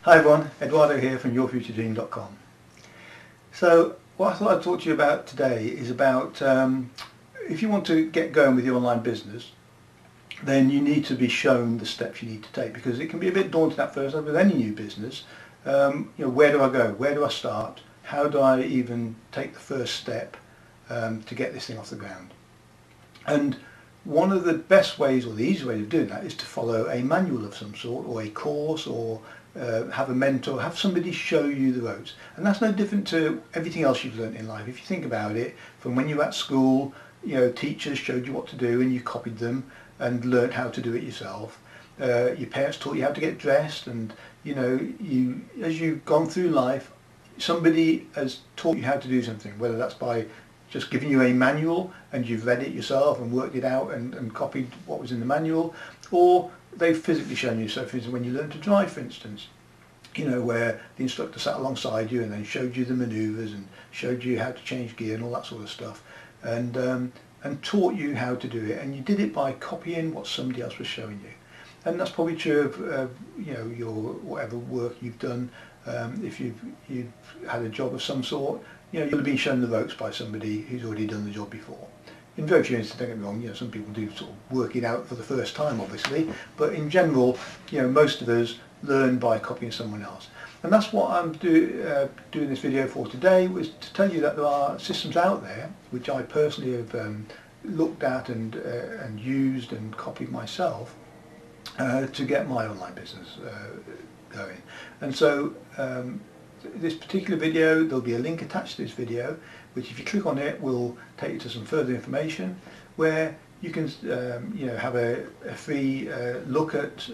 Hi everyone, Eduardo here from YourFutureDream.com. So what I thought I'd talk to you about today is about if you want to get going with your online business, then you need to be shown the steps you need to take, because it can be a bit daunting at first with any new business. Where do I go? Where do I start? How do I even take the first step to get this thing off the ground? And one of the best ways, or the easiest way of doing that, is to follow a manual of some sort, or a course, or have a mentor, have somebody show you the ropes. And that's no different to everything else you've learned in life. If you think about it, from when you were at school, teachers showed you what to do and you copied them and learned how to do it yourself. Your parents taught you how to get dressed, and as you've gone through life, somebody has taught you how to do something, whether that's by just giving you a manual and you've read it yourself and worked it out and copied what was in the manual, or they've physically shown you. So for instance, when you learn to drive, for instance, where the instructor sat alongside you and then showed you the manoeuvres and showed you how to change gear and all that sort of stuff, and taught you how to do it, and you did it by copying what somebody else was showing you. And that's probably true of your whatever work you've done. If you've had a job of some sort, you'll have been shown the ropes by somebody who's already done the job before. In very few instances, don't get me wrong, some people do sort of work it out for the first time, obviously, but in general, most of us learn by copying someone else. And that's what I'm doing this video for today, was to tell you that there are systems out there which I personally have looked at and used and copied myself to get my online business going. And so this particular video, there'll be a link attached to this video, which if you click on it will take you to some further information where you can have a free look at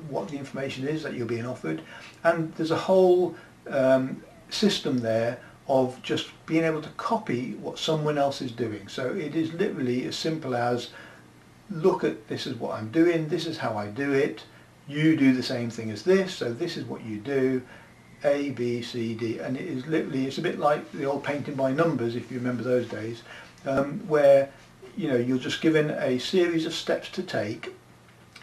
what the information is that you're being offered. And there's a whole system there of just being able to copy what someone else is doing. So it is literally as simple as, look at, this is what I'm doing, this is how I do it, you do the same thing as this, so this is what you do, A, B, C, D. And it is literally, it's a bit like the old painting by numbers, if you remember those days, where you're just given a series of steps to take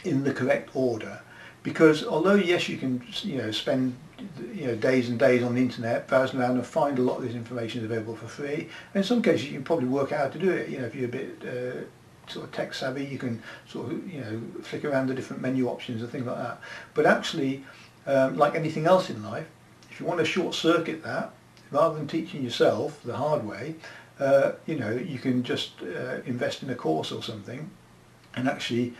in the correct order. Because although yes, you can spend days and days on the internet browsing around and find a lot of this information available for free, and in some cases you can probably work out how to do it. If you're a bit sort of tech savvy, you can sort of flick around the different menu options and things like that. But actually, like anything else in life, if you want to short circuit that, rather than teaching yourself the hard way, you can just invest in a course or something and actually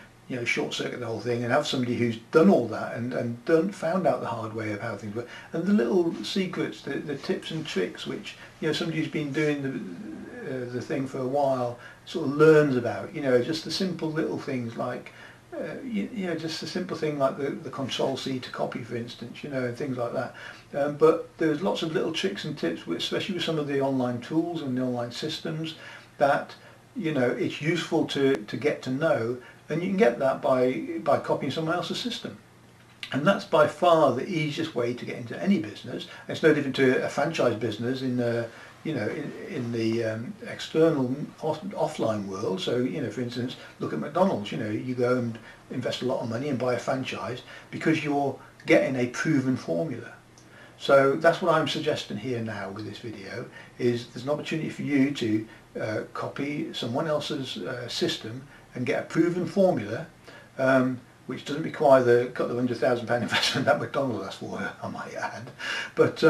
short circuit the whole thing and have somebody who's done all that and found out the hard way of how things work, and the little secrets, the tips and tricks which somebody who's been doing the thing for a while sort of learns about. Just the simple little things like just a simple thing like the Control-C to copy, for instance, and things like that. But there's lots of little tricks and tips, especially with some of the online tools and the online systems, that it's useful to get to know, and you can get that by copying someone else's system. And that's by far the easiest way to get into any business. It's no different to a franchise business in the external offline world. So for instance, look at McDonald's. You go and invest a lot of money and buy a franchise because you're getting a proven formula. So that's what I'm suggesting here now with this video, is there's an opportunity for you to copy someone else's system and get a proven formula, which doesn't require the couple of £100,000 investment that McDonald's asked for, I might add. But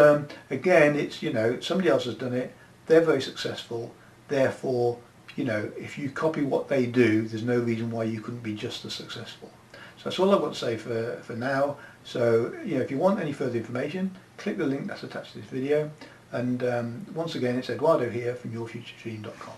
again, it's somebody else has done it, they're very successful, therefore if you copy what they do, there's no reason why you couldn't be just as successful. So that's all I've got to say for now. So if you want any further information, click the link that's attached to this video. And once again, it's Eduardo here from YourFutureDream.com.